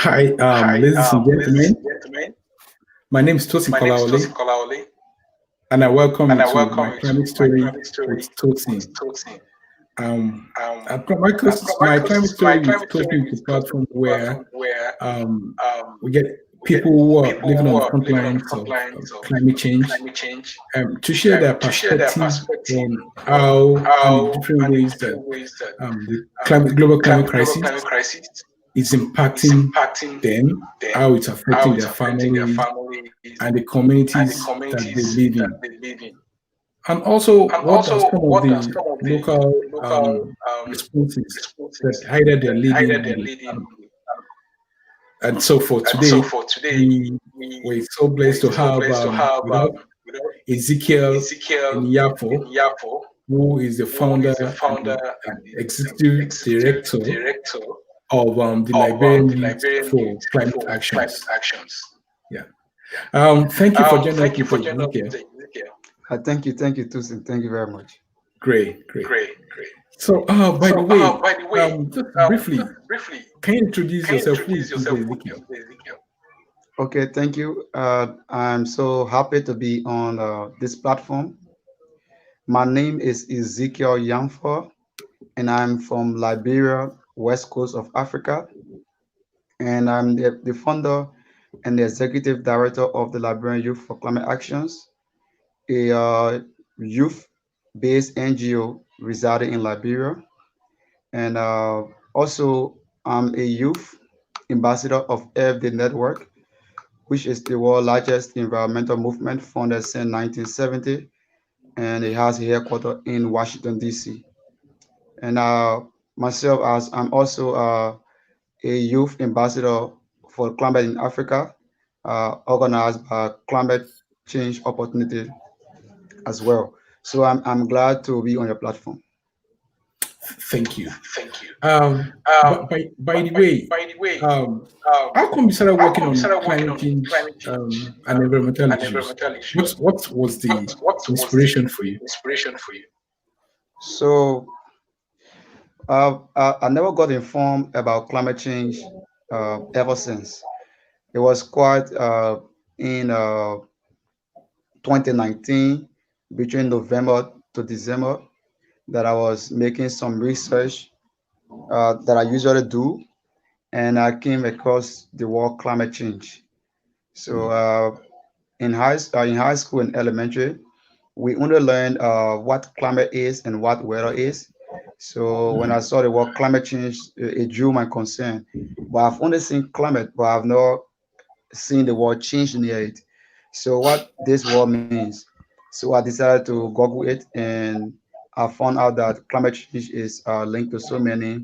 Hi, ladies and gentlemen. My name is Tosin Kolawole, and I welcome you to my climate story with Tosin. Um, my climate story with Tosin is a platform where um, we get people who are living on the front lines of climate change to share their perspective on how and the different ways that global climate crisis is impacting them, how it's affecting their families and the communities that they live in. And also, what are some of the local responses that either they're leading on the and so for today, we were so blessed to have with us Ezekiel Nyanfor, who is the founder and the executive director of the Liberian Youth for Climate Actions. Yeah. Thank you for joining us, Mr. Ezekiel. Thank you, Tosin. Thank you very much. Great. So, by the way, just briefly, can you introduce yourself? Who is Ezekiel? Okay, thank you. I'm so happy to be on this platform. My name is Ezekiel Nyanfor, and I'm from Liberia, west coast of Africa. And I'm the founder and the executive director of the Liberian Youth for Climate Actions, a youth-based NGO residing in Liberia. And also, I'm a youth ambassador of FD Network, which is the world's largest environmental movement founded since 1970, and it has a headquarters in Washington, D.C. And myself, as I'm also a youth ambassador for climate in Africa, organized by Climate Change Opportunity as well. So I'm glad to be on your platform. Thank you. But by the way, how come you started working on climate change and environmental issues? What was the inspiration for you? So I never got informed about climate change ever since. It was quite in 2019, between November to December, that I was making some research that I usually do, and I came across the word climate change. So in high school and elementary, we only learned what climate is and what weather is. So when I saw the word climate change, it drew my concern. But I've only seen climate, but I've not seen the word change near it. So what this word means. So I decided to Google it, and I found out that climate change is linked to so many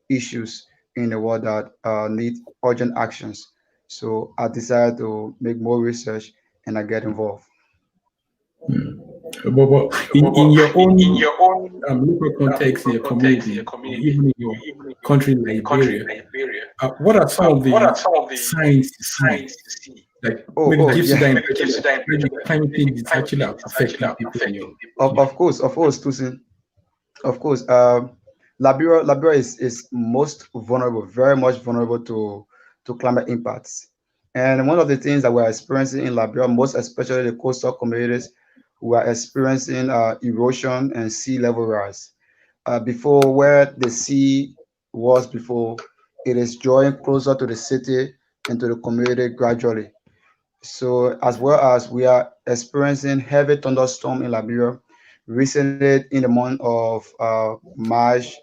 issues in the world that need urgent actions. So I decided to make more research and I get involved. But in your own local context, in your community, or even in your country, Liberia, what are some of the signs to see? Like maybe gives you that impression that maybe climate change is actually affecting people in your Of course, Tosin. Of course, Liberia is most vulnerable, very much vulnerable to climate impacts. And one of the things that we're experiencing in Liberia, most especially the coastal communities, we are experiencing erosion and sea level rise. Before, where the sea was before, it is drawing closer to the city and to the community gradually. So as well as we are experiencing heavy thunderstorm in Liberia, recently in the month of March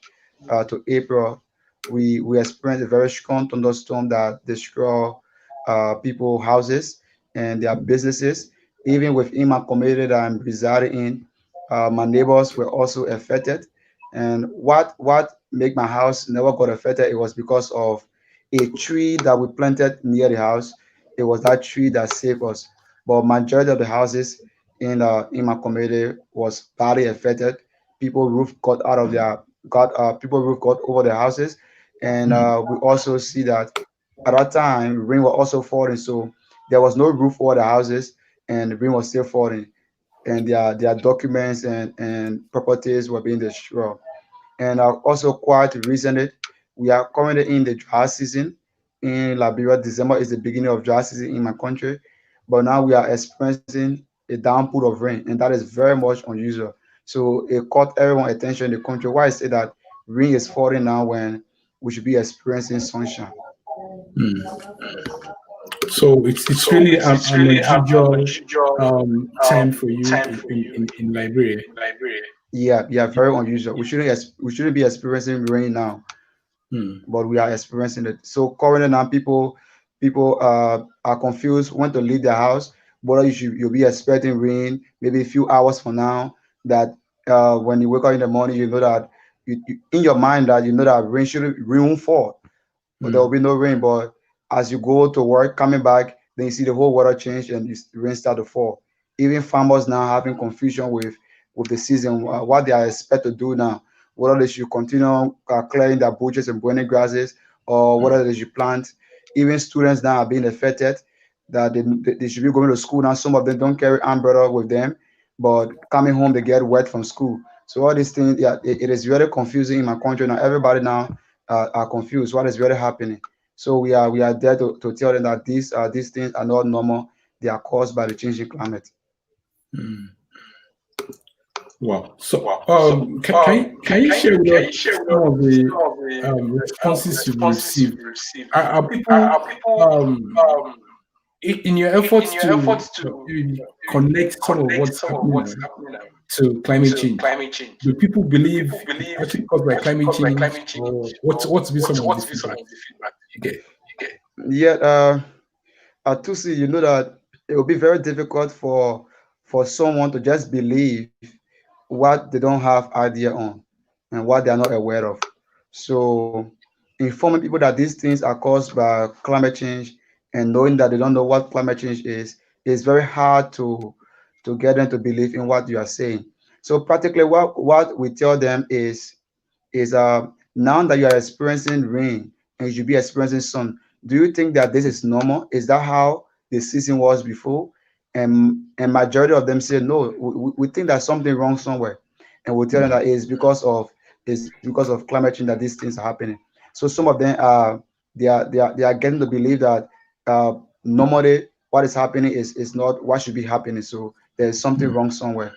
to April, we experienced a very strong thunderstorm that destroy people houses and their businesses. Even within my community that I'm residing in, my neighbors were also affected. And what made my house never got affected, it was because of a tree that we planted near the house. It was that tree that saved us. But majority of the houses in my community was badly affected. People roof got out of their got people roof got over their houses, and we also see that at that time rain was also falling. So there was no roof over the houses, and the rain was still falling, and their documents and properties were being destroyed. And also quite recently, we are currently in the dry season in Liberia, December is the beginning of dry season in my country, but now we are experiencing a downpour of rain, and that is very much unusual. So it caught everyone's attention in the country. Why I say that rain is falling now when we should be experiencing sunshine? So it's really an unusual time for you in Liberia. Yeah, very unusual. We shouldn't be experiencing rain now, but we are experiencing it. So currently now, people are confused when to leave their house. But you'll be expecting rain maybe a few hours from now. That when you wake up in the morning, you know that you in your mind that you know that rain won't fall, but there will be no rain. But as you go to work, coming back, then you see the whole weather change and rain start to fall. Even farmers now having confusion with the season, what they are expected to do now, whether they should continue clearing their bushes and burning grasses, or whether they should plant. Even students now are being affected that they should be going to school now. Some of them don't carry umbrella with them, but coming home they get wet from school. So all these things, yeah, it is really confusing in my country now. Everybody now are confused. What is really happening? So we are there to tell them that these things are not normal. They are caused by the changing climate. Wow. So can you share with us some of the responses you've received? Are people in your efforts to maybe connect some of what's happening now to climate change? Do people believe it's actually caused by climate change, or what's been some of the feedback you get? Yeah, Tusi, you know that it will be very difficult for someone to just believe what they don't have idea on and what they are not aware of. So informing people that these things are caused by climate change and knowing that they don't know what climate change is very hard to get them to believe in what you are saying. So practically what we tell them is now that you are experiencing rain and you should be experiencing sun, do you think that this is normal? Is that how the season was before? And majority of them say no. We think there's something wrong somewhere, and we tell them that it's because of climate change that these things are happening. So some of them they are getting to believe that normally what is happening is not what should be happening. So there's something wrong somewhere,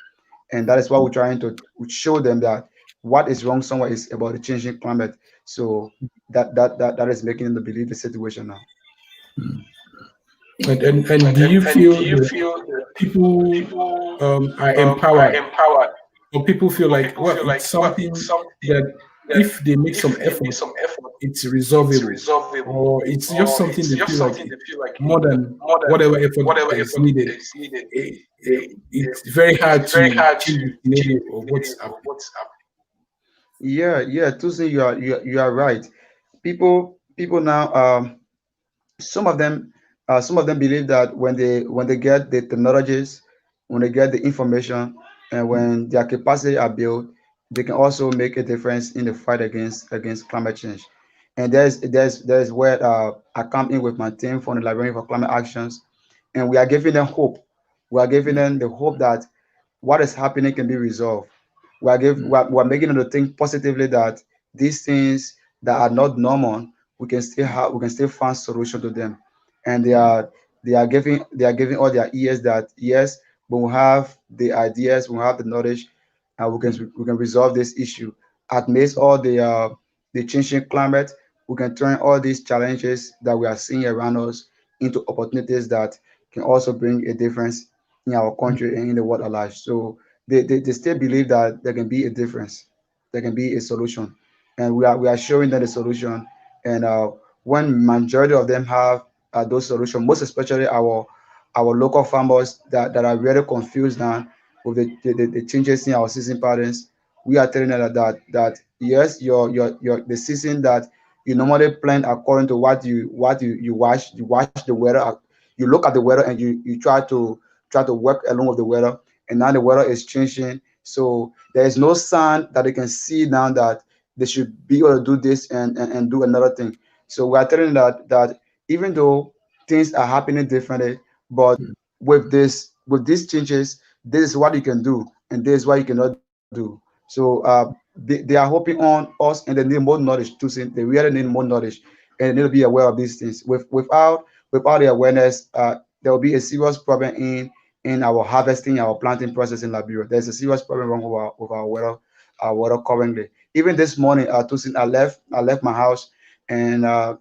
and that is what we're trying to show them that what is wrong somewhere is about the changing climate. So that is making them believe the situation now. And do you feel that people are empowered, or people feel like, well, it's something that if they make some effort, it's resolvable, or it's just something they feel like more than whatever effort is needed, it's very hard to change the scenario of what's happening? Yeah, Tuesday, you are right. People now, some of them believe that when they get the technologies, when they get the information, and when their capacity are built, they can also make a difference in the fight against climate change. And there's where I come in with my team from the Liberian for Climate Actions, and we are giving them hope. We are giving them the hope that what is happening can be resolved. We are making them to think positively that these things that are not normal, we can still find solution to them. And they are giving all their ears that yes, when we have the ideas, when we have the knowledge, and we can resolve this issue. Amidst all the changing climate, we can turn all these challenges that we are seeing around us into opportunities that can also bring a difference in our country and in the world at large. So they still believe that there can be a difference, there can be a solution, and we are showing them the solution. And when majority of them have those solutions, most especially our local farmers that are really confused now with the changes in our season patterns, we are telling them that yes, your the season that you normally plan according to what you watch the weather. You look at the weather and you try to work along with the weather, and now the weather is changing. So there is no sign that they can see now that they should be able to do this and do another thing. So we are telling that even though things are happening differently, but with these changes, this is what you can do, and this is what you cannot do. So they are hoping on us, and they need more knowledge to see. They really need more knowledge. and they need to be aware of these things. Without the awareness, there will be a serious problem in our harvesting, our planting process in Liberia. There's a serious problem wrong with our water currently. Even this morning, I left my house, and I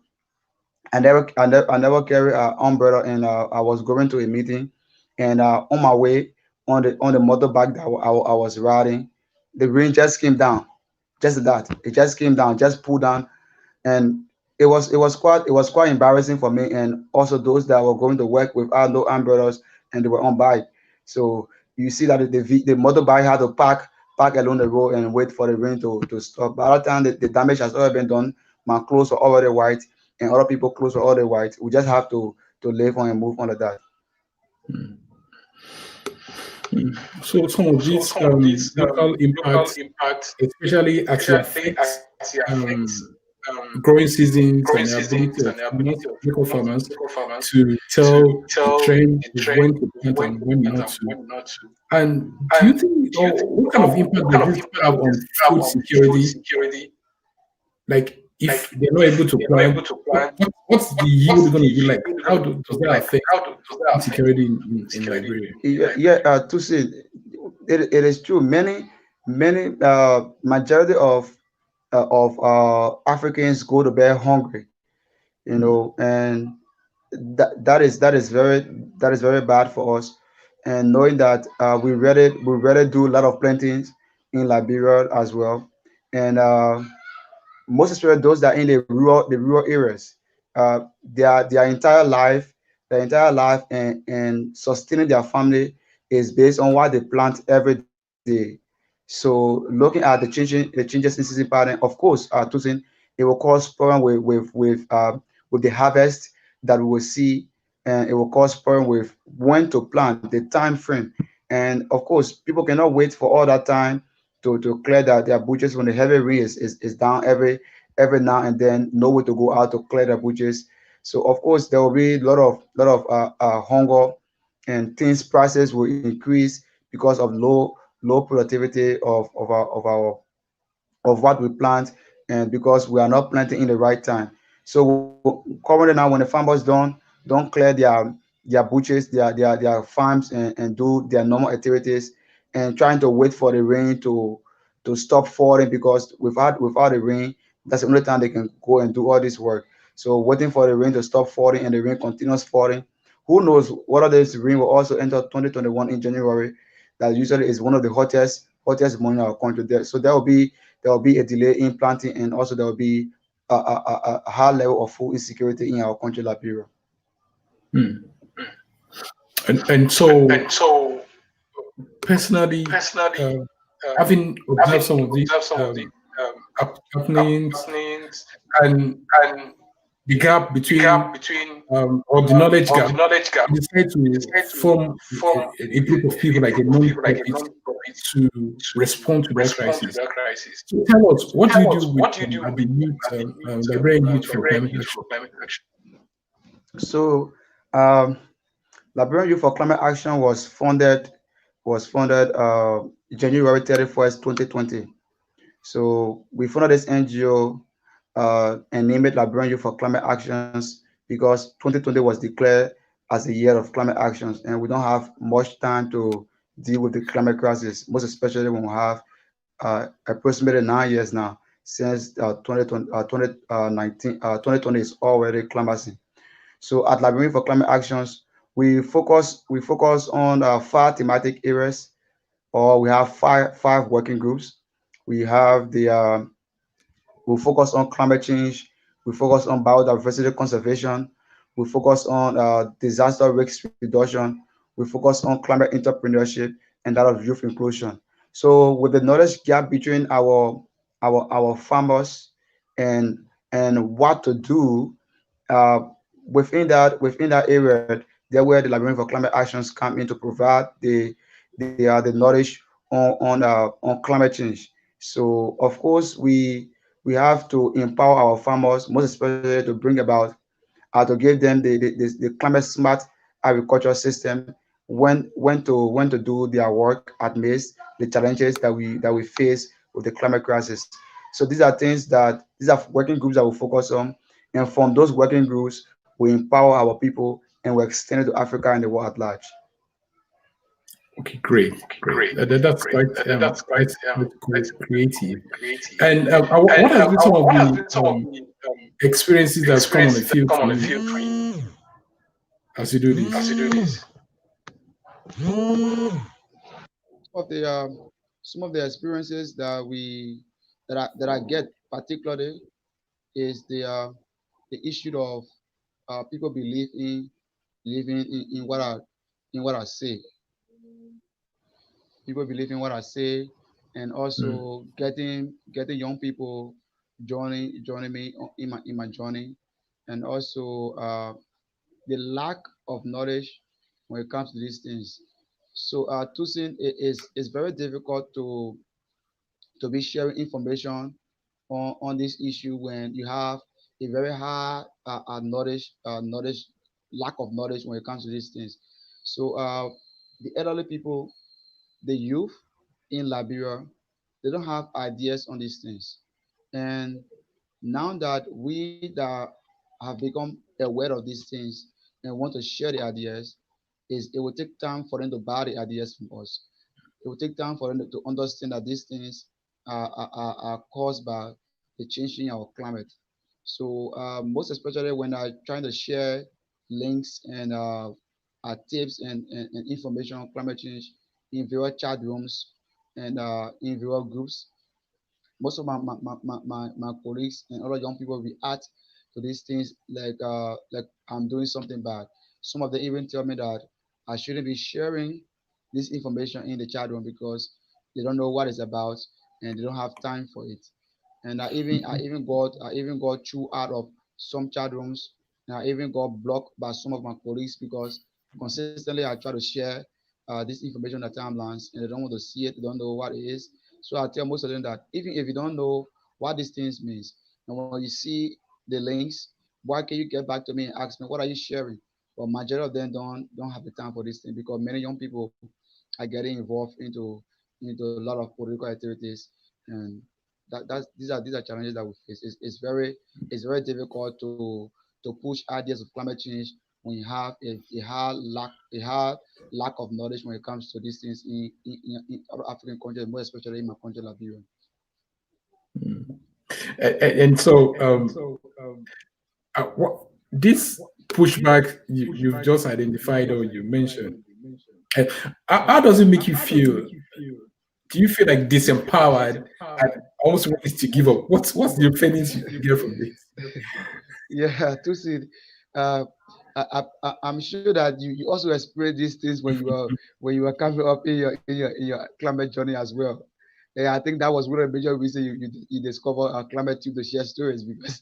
never carry an umbrella, and I was going to a meeting, and on my way on the motorbike that I was riding, the rain just came down, just that it just came down, just pulled down, and it was quite embarrassing for me, and also those that were going to work without no umbrellas, and they were on bike. So you see that the motorbike had to park along the road and wait for the rain to stop. By the time the damage has already been done, my clothes are already white, and other people's clothes are already white. We just have to live on and move on like that. So some of these local impacts, especially as it affects growing seasons and the ability of local farmers to tell the trend of when to plant and when not to. And do you think, or what kind of impact does this have on food security? Like, if they're not able to plant, what's the yield going to be like? How does that affect food security in Liberia? To see, it is true. Many majority of Africans go to bed hungry, and that is very bad for us. And knowing that we really do a lot of plantings in Liberia as well, and most especially those that are in the rural areas, their entire life and sustaining their family is based on what they plant every day. So looking at the changes in season pattern, of course, it will cause problem with the harvest that we will see, and it will cause problem with when to plant, the time frame, and of course, people cannot wait for all that time to clear their bushes when the heavy rain is down every now and then, nowhere to go out to clear their bushes. So of course, there will be a lot of hunger, and things prices will increase because of low productivity of what we plant, and because we are not planting in the right time. So currently now, when the farmers don't clear their butchers, their farms, and do their normal activities, and trying to wait for the rain to stop falling, because without the rain, that's the only time they can go and do all this work. So waiting for the rain to stop falling, and the rain continues falling. Who knows whether this rain will also enter 2021 in January? That usually is one of the hottest month in our country. So there will be a delay in planting, and also there will be a high level of food insecurity in our country, Liberia. And so personally, having observed some of these happenings, and the gap between or the knowledge gap, we decide to form a group of people, like a non-profit, to respond to that crisis. So tell us, what do you do with at the youth, Liberian Youth for Climate Action? So Liberian Youth for Climate Action was founded January 31st, 2020. So we founded this NGO and named it Liberian Youth for Climate Actions, because 2020 was declared as the year of climate actions, and we don't have much time to deal with the climate crisis, most especially when we have approximately 9 years now since 2020 is already climaxing. So at Liberian for Climate Actions, we focus on 5 thematic areas, or we have five working groups. We have we focus on climate change, we focus on biodiversity conservation, we focus on disaster risk reduction, we focus on climate entrepreneurship, and that of youth inclusion. So with the knowledge gap between our farmers and what to do, uh, within that area, there where the Librarian for Climate Actions come in to provide the knowledge on climate change. So of course, we have to empower our farmers, most especially to bring about to give them the climate smart agricultural system, when to do their work amidst the challenges that we face with the climate crisis. So these are working groups that we focus on, And from those working groups, we empower our people and we extend it to Africa and the world at large. Okay, great. That's quite creative. And what has been some of the experiences that's come on the field for you as you do this? Some of the experiences that I get particularly is the issue of people believing in what I say. People believe in what I say, and also getting young people joining me in my journey, and also the lack of knowledge when it comes to these things. So Tosin, is very difficult to be sharing information on this issue when you have a very high knowledge lack of knowledge when it comes to these things. So the elderly people, the youth in Liberia, they don't have ideas on these things. And now that we that have become aware of these things and want to share the ideas, is it will take time for them to buy the ideas from us. It will take time for them to understand that these things are caused by the changing our climate. So most especially when I trying to share links and tips and information on climate change in various chat rooms and in various groups, most of my colleagues and other young people react to these things like I'm doing something bad. Some of them even tell me that I shouldn't be sharing this information in the chat room because they don't know what it's about and they don't have time for it. And I even got through out of some chat rooms, and I even got blocked by some of my colleagues because consistently I try to share this information on the timelines and they don't want to see it, they don't know what it is. So I tell most of them that even if you don't know what these things means, and when you see the links, why can you get back to me and ask me what are you sharing? But majority of them don't have the time for this thing because many young people are getting involved into a lot of political activities, and these are challenges that we face. It's very difficult to push ideas of climate change when you have a high lack of knowledge when it comes to these things in other African countries, more especially in my country, Liberia. And so, this pushback you've just identified or you mentioned, how does it make you feel? Do you feel like disempowered and almost ready to give up? What's the feelings you get from this? Yeah, to see, uh, I'm sure that you also experienced these things when you were coming up in your climate journey as well. Yeah, I think that was one of the major reasons you discover climate tube to share stories because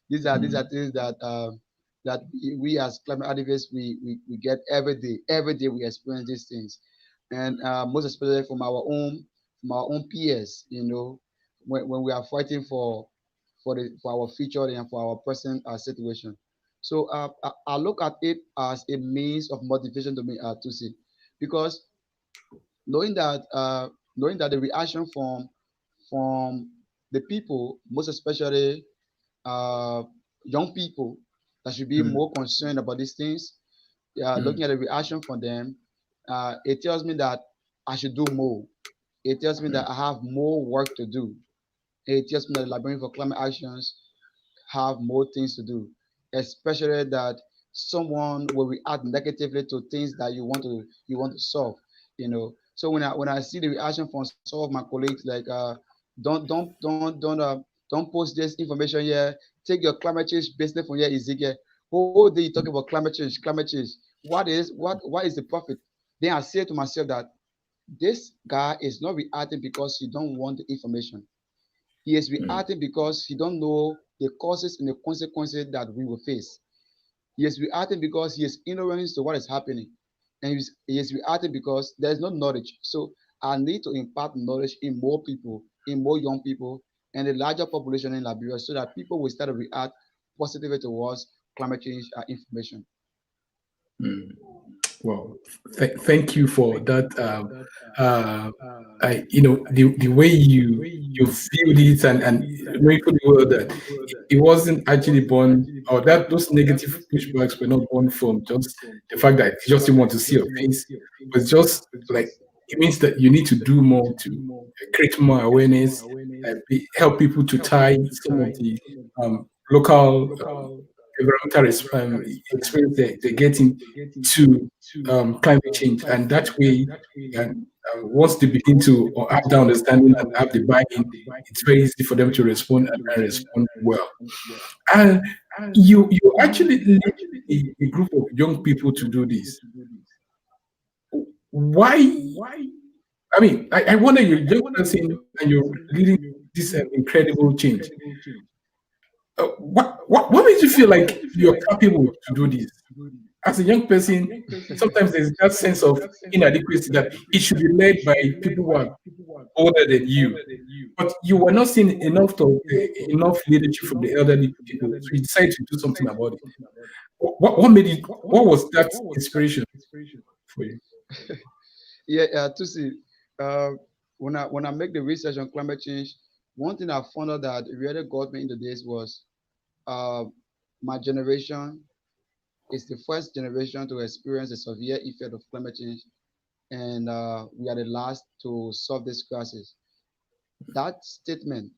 these are things that we as climate activists we get every day. Every day we experience these things, and most especially from our own peers. When we are fighting for our future and for our present situation. So I look at it as a means of motivation to me to see, because knowing that the reaction from the people, most especially uh, young people, that should be more concerned about these things. Looking at the reaction from them, it tells me that I should do more. It tells me that I have more work to do. It tells me that the Librarian for Climate Actions have more things to do, especially that someone will react negatively to things that you want to solve. So when I see the reaction from some of my colleagues, like don't post this information here. Take your climate change business from here, Ezekiel. Whole day you talk about climate change. What is the profit? Then I say to myself that this guy is not reacting because he don't want the information. He is reacting because he don't know the causes and the consequences that we will face. He is reacting because he is ignorant to what is happening. And he is reacting because there is no knowledge. So I need to impart knowledge in more people, in more young people, and a larger population in Liberia so that people will start to react positively towards climate change information. Well, thank you for that. The way you viewed it, and knowing fully well that it wasn't actually born, or that those negative pushbacks were not born from just the fact that you just didn't want to see your face, but just like it means that you need to do more to create more awareness and help people to tie some of the local environmental experience they're getting to climate change, and that way, once they begin to or have the understanding and have the buy-in, it's very easy for them to respond and respond well. And you actually lead a group of young people to do this. Why? I mean, I wonder, you're a young person and you're leading this incredible change. What makes you feel like you're capable to do this? As a young person, sometimes there's that sense of inadequacy that it should be led by people who are older than you. But you were not seeing enough leadership from the elderly people, so you decided to do something about it. What made it? What was that inspiration for you? Yeah, to see, when I make the research on climate change, one thing I found out that really got me into this was my generation is the first generation to experience the severe effect of climate change, and we are the last to solve this crisis. That statement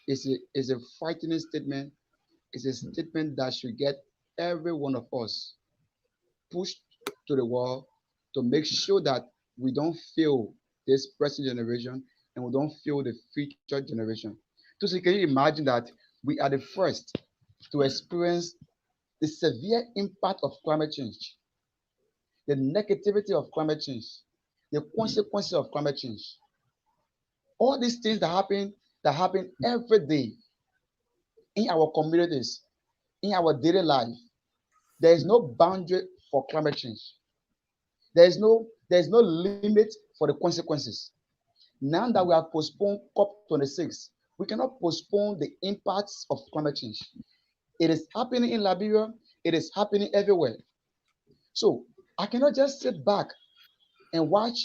is a frightening statement. It's a statement that should get every one of us pushed to the wall to make sure that we don't fail this present generation and we don't fail the future generation. So can you imagine that we are the first to experience the severe impact of climate change, the negativity of climate change, the consequences of climate change? All these things that happen every day in our communities, in our daily life. There is no boundary for climate change. There is no limit for the consequences. Now that we have postponed COP26, we cannot postpone the impacts of climate change. It is happening in Liberia. It is happening everywhere. So I cannot just sit back and watch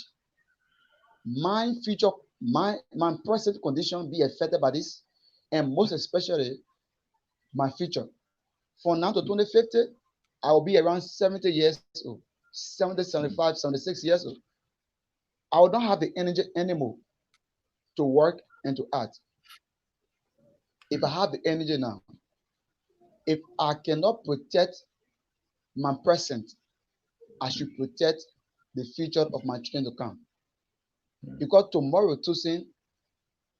my future, my present condition be affected by this, and most especially my future. From now to 2050, I will be around 70 years old, 70, 75, 76 years old. I will not have the energy anymore to work and to act. If I have the energy now, if I cannot protect my present, I should protect the future of my children to come. Because tomorrow, too soon,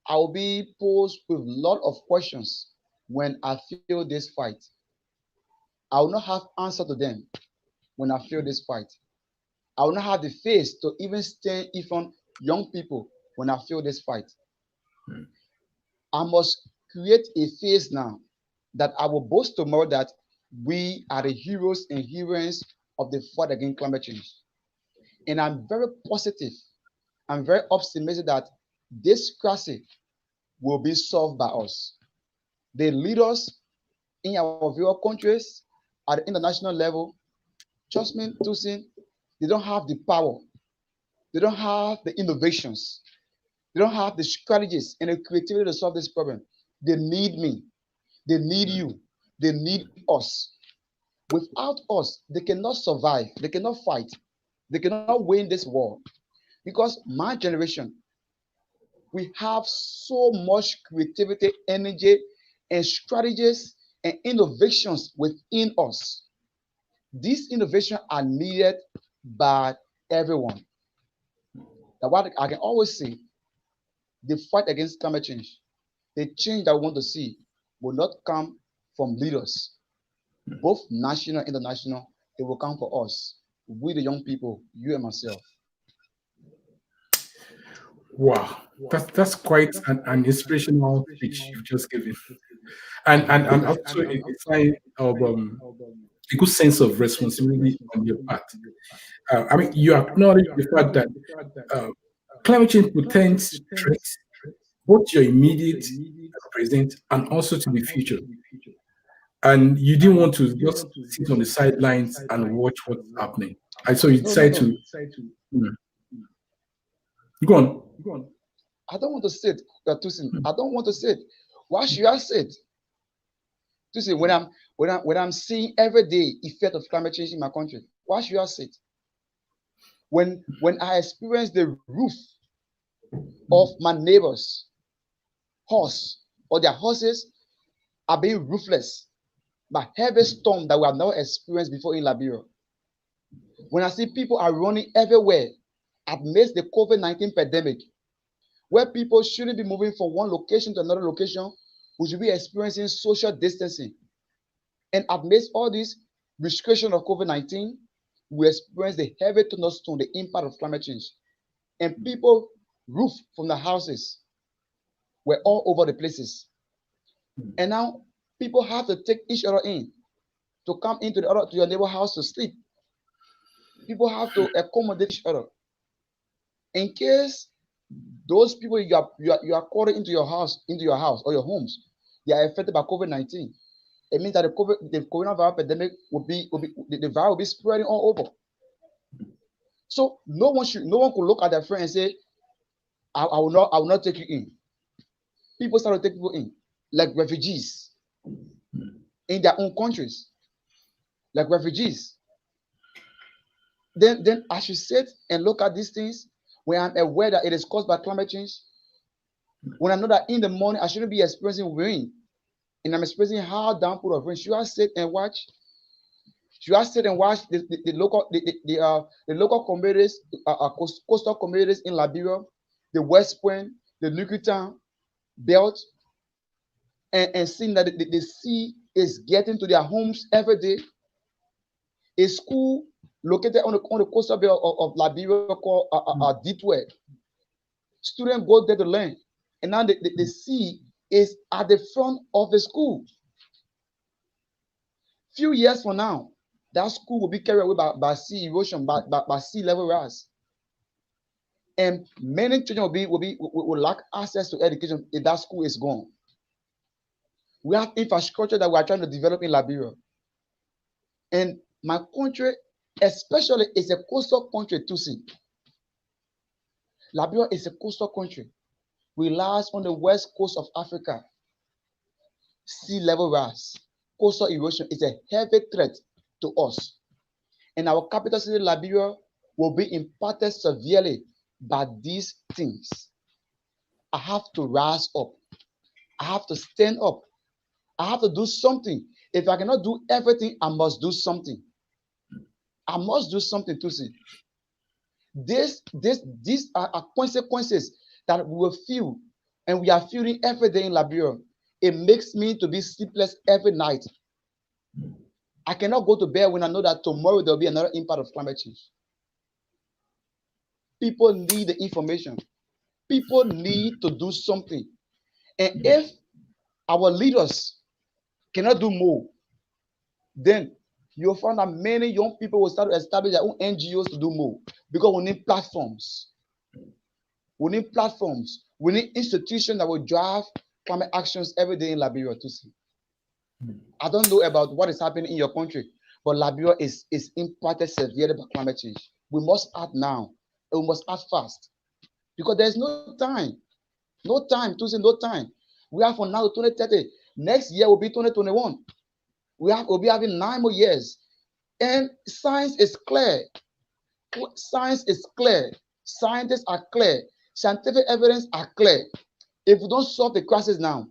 I will be posed with a lot of questions when I feel this fight. I will not have answer to them when I feel this fight. I will not have the face to even stand even young people when I feel this fight. I must create a face now that I will boast tomorrow that we are the heroes and heroines of the fight against climate change. And I'm very positive. I'm very optimistic that this crisis will be solved by us. The leaders in our various countries at the international level, just mean to say they don't have the power, they don't have the innovations, they don't have the strategies and the creativity to solve this problem. They need me, they need you, they need us. Without us, they cannot survive, they cannot fight, they cannot win this war. Because my generation, we have so much creativity, energy, and strategies and innovations within us. These innovations are needed by everyone. That what I can always say, the fight against climate change, the change that we want to see will not come from leaders, both national and international. It will come for us, we the young people, you and myself. Wow, that's quite an inspirational speech you've just given, and also a sign of a good sense of responsibility on your part. I mean, you acknowledge the fact that uh, climate change presents threats, both your immediate present and also to the future. And you didn't want to just sit on the sidelines and watch what's happening. I saw you decide to. Go on. I don't want to say it, Tosin. I don't want to say it. Why should I say it? Tosin, when I'm seeing everyday effect of climate change in my country, why should I say it? When I experience the roof of my neighbors' horse or their horses are being roofless by heavy storm that we have never experienced before in Liberia. When I see people are running everywhere amidst the COVID-19 pandemic, where people shouldn't be moving from one location to another location, we should be experiencing social distancing. And amidst all this restriction of COVID-19, we experience the heavy thunderstorm, the impact of climate change. And people roof from the houses were all over the places. And now people have to take each other in to come into to your neighbor house to sleep. People have to accommodate each other. In case those people you are calling into your house or your homes, they are affected by COVID-19. It means that the coronavirus pandemic the virus will be spreading all over. So no one could look at their friend and say, I will not take you in. People start to take people in, like refugees in their own countries, like refugees. Then I should sit and look at these things when I'm aware that it is caused by climate change. When I know that in the morning I shouldn't be experiencing rain, and I'm experiencing hard downpour of rain, should I sit and watch? Should I sit and watch the local communities, coastal communities in Liberia, the West Point, the Nukutan belt, and seeing that the sea is getting to their homes every day? A school located on the coastal belt of Liberia called Ditwe. Students go there to learn, and now the sea is at the front of the school. Few years from now, that school will be carried away by sea erosion, by sea level rise, and many children will lack access to education if that school is gone. We have infrastructure that we are trying to develop in Liberia, and my country, especially, is a coastal country to see. Liberia is a coastal country. We lies on the west coast of Africa. Sea level rise, coastal erosion is a heavy threat to us. And our capital city, Liberia, will be impacted severely by these things. I have to rise up. I have to stand up. I have to do something. If I cannot do everything, I must do something. I must do something to see. These are consequences that we will feel, and we are feeling every day in Liberia. It makes me to be sleepless every night. I cannot go to bed when I know that tomorrow there will be another impact of climate change. People need the information. People need to do something. And if our leaders cannot do more, then you'll find that many young people will start to establish their own NGOs to do more, because we need platforms. We need platforms. We need institutions that will drive climate actions every day in Liberia to see. I don't know about what is happening in your country, but Liberia is impacted severely by climate change. We must act now, and we must act fast, because there's no time. No time, to say no time. We have from now to 2030. Next year will be 2021. We'll be having 9 more years. And science is clear. Science is clear. Scientists are clear. Scientific evidence are clear. If we don't solve the crisis now,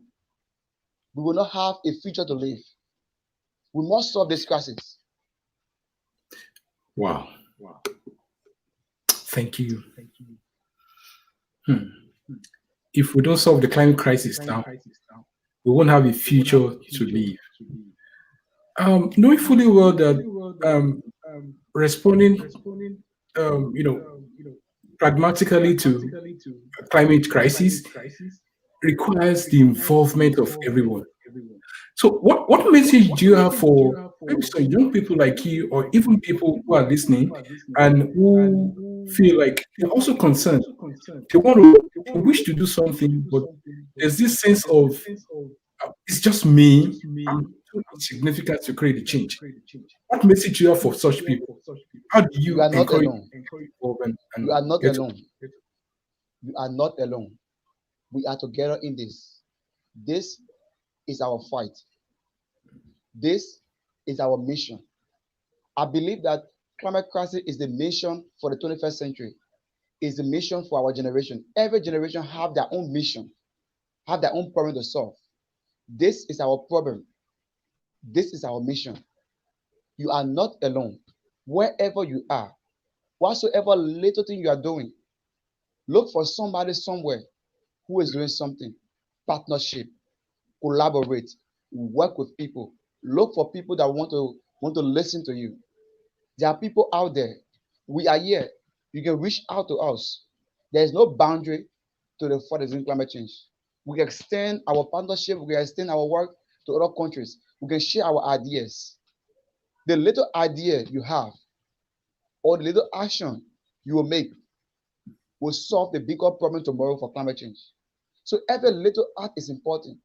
we will not have a future to live. We must solve this crisis. Wow. Thank you. If we don't solve the climate crisis now, we won't have a future to live. Knowing fully well that responding, pragmatically to climate crisis requires the involvement of everyone. So what message do you have for maybe some young people like you, or even people who are listening and who feel like they're also concerned? They wish to do something, but there's this sense of it's just me. I'm too insignificant to create a change. What message do you have for such people? how do You you are not encourage alone. people You are and not get to? alone. You are not alone. We are together in this. This is our fight. This is our mission. I believe that climate crisis is the mission for the 21st century. Is the mission for our generation. Every generation have their own mission, have their own problem to solve. This is our problem. This is our mission. You are not alone. Wherever you are, whatsoever little thing you are doing, look for somebody somewhere who is doing something. Partnership, collaborate, work with people. Look for people that want to listen to you. There are people out there. We are here. You can reach out to us. There is no boundary to the fight against climate change. We can extend our partnership, we can extend our work to other countries. We can share our ideas. The little idea you have or the little action you will make will solve the bigger problem tomorrow for climate change. So every little act is important.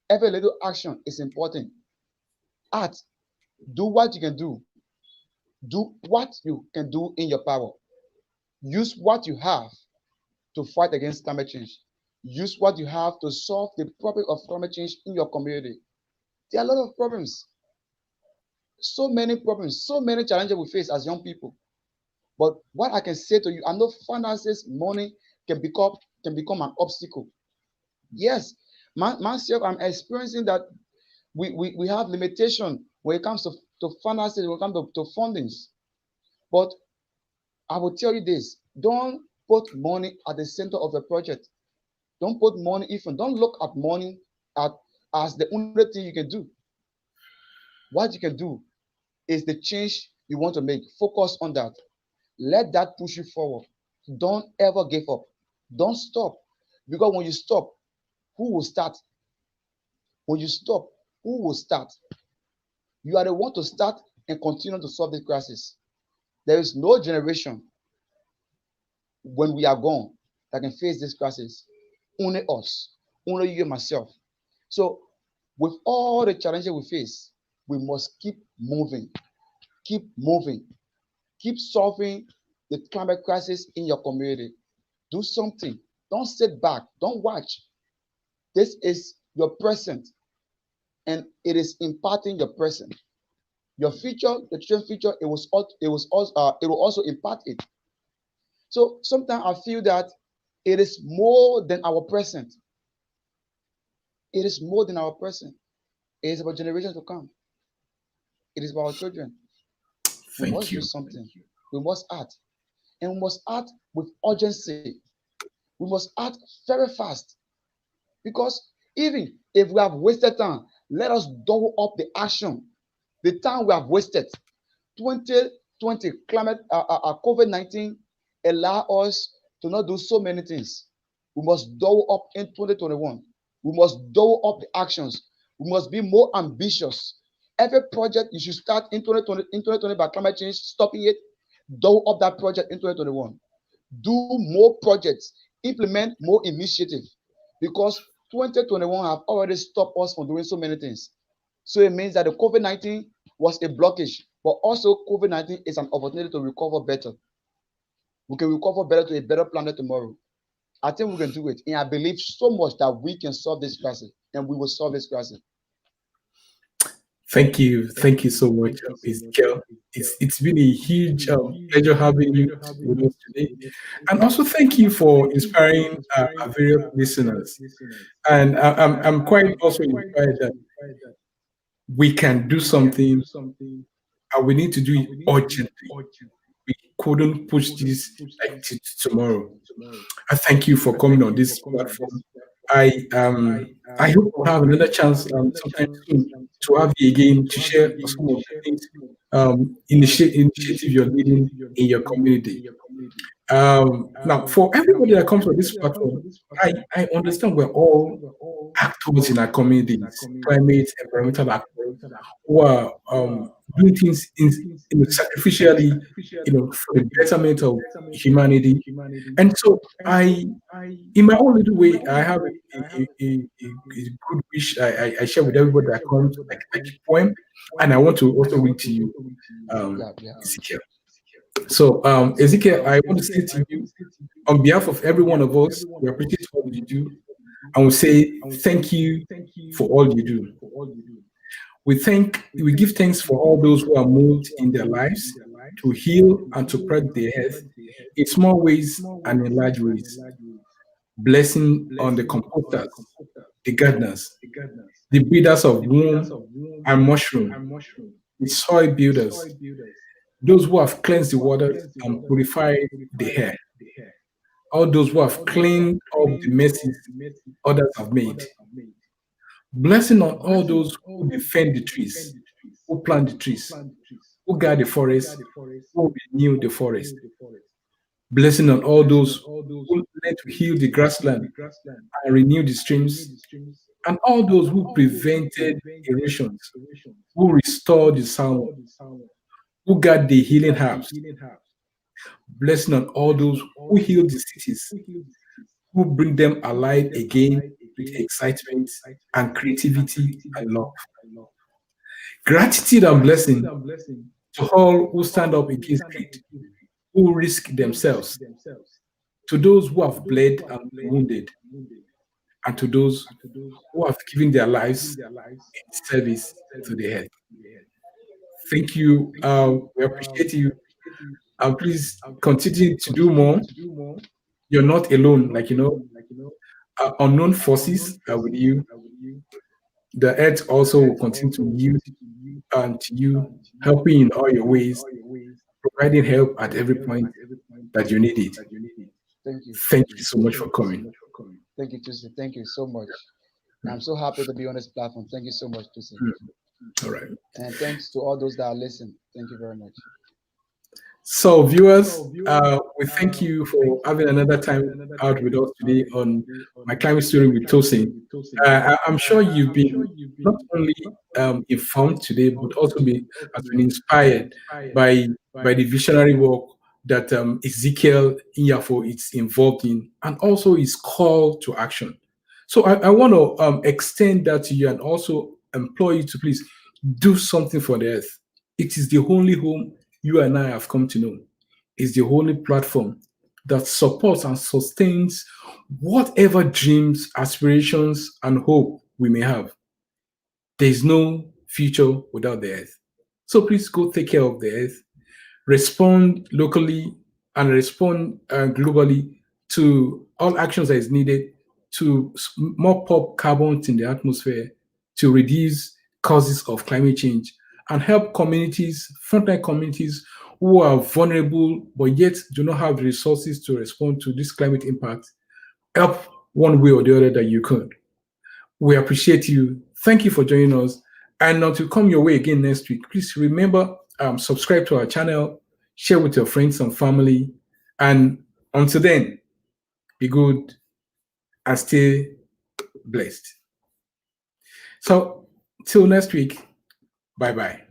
Every little action is important. Act. Do what you can do. Do what you can do in your power. Use what you have to fight against climate change. Use what you have to solve the problem of climate change in your community. There are a lot of problems, so many challenges we face as young people. But what I can say to you, I know finances, money can become an obstacle. Yes, myself, I'm experiencing that we have limitation when it comes to finances, when it comes to fundings. But I will tell you this: don't put money at the center of the project. Don't put money even. Don't look at money at as the only thing you can do. What you can do is the change you want to make. Focus on that. Let that push you forward. Don't ever give up. Don't stop. Because when you stop, who will start? When you stop, who will start? You are the one to start and continue to solve the crisis. There is no generation when we are gone that can face this crisis. Only us, only you and myself. So, with all the challenges we face, we must keep moving, keep solving the climate crisis in your community. Do something. Don't sit back. Don't watch. This is your present, and it is impacting your present. Your future, the children's future, it will also impact it. So sometimes I feel that it is more than our present. It is more than our present. It is about generations to come. It is about our children. We Thank must do you. something. We must act. And we must act with urgency. We must act very fast. Because even if we have wasted time, let us double up the action. The time we have wasted. 2020 climate COVID-19 allow us to not do so many things. We must double up in 2021. We must double up the actions. We must be more ambitious. Every project you should start in 2020 by climate change, stopping it, double up that project in 2021. Do more projects, implement more initiatives, because 2021 have already stopped us from doing so many things. So it means that the COVID-19 was a blockage, but also COVID-19 is an opportunity to recover better. We can recover better to a better planet tomorrow. I think we can do it. And I believe so much that we can solve this crisis, and we will solve this crisis. Thank you. Thank you so much, Ezekiel. It's been a huge pleasure having you with us today. And also thank you for inspiring our various listeners. And I'm quite also inspired that we can do something and we need to do it urgently. We couldn't push this like to tomorrow. I thank you for coming on this platform. I hope we'll have another chance sometime soon to have you again to share some of the things initiative you're leading in your community. Now, for everybody that comes on this platform, I understand we're all actors in our communities, climate, environmental actors who are doing things sacrificially, for the betterment of humanity. And so in my own little way, I have a good wish I share with everybody that comes, like a poem, and I want to also read to you, Yeah, yeah. Ezekiel. So, Ezekiel, I want to say to you, on behalf of every one of us, we appreciate what you do, and we say thank you for all you do. We give thanks for all those who are moved in their lives to heal and to protect their health in small ways and in large ways. Blessing on the composters, the gardeners, the breeders of worm and mushroom, the soil builders, those who have cleansed the waters and purified the air, all those who have cleaned up the messes others have made. Blessing on all those who defend the trees, who plant the trees, who guard the forest, who renew the forest. Blessing on all those who learn to heal the grassland and renew the streams, and all those who prevented erosions, who restored the sound, who guard the healing herbs. Blessing on all those who heal the cities, who bring them alive again with excitement and creativity and love. Gratitude and blessing to all who stand up against greed, who risk themselves, to those who have bled and been wounded, and to those who have given their lives in service to the head. Thank you. We appreciate you. And please continue to do more. You're not alone. Unknown forces are with you. The earth also will continue to yield to you, helping in all your ways, providing help at every point that you need it. Thank you. Thank you so much for coming. Thank you, Tusi. Thank you so much. I'm so happy to be on this platform. Thank you so much, Tusi. All right. And thanks to all those that are listening. Thank you very much. So, viewers, we thank you for having another time out with us today on My Climate Story with Tosin. I'm sure you've been not only informed today, but also has been inspired by the visionary work that Ezekiel Nyanfor is involved in, and also his call to action. So I want to extend that to you and also implore you to please do something for the earth. It is the only home you and I have come to know. It's the only platform that supports and sustains whatever dreams, aspirations, and hope we may have. There is no future without the earth. So please go take care of the earth, respond locally and respond globally to all actions that is needed to mop up carbon in the atmosphere, to reduce causes of climate change, and help communities, frontline communities who are vulnerable but yet do not have the resources to respond to this climate impact, help one way or the other that you could. We appreciate you. Thank you for joining us. And until come your way again next week, please remember, subscribe to our channel, share with your friends and family. And until then, be good and stay blessed. So till next week, bye-bye.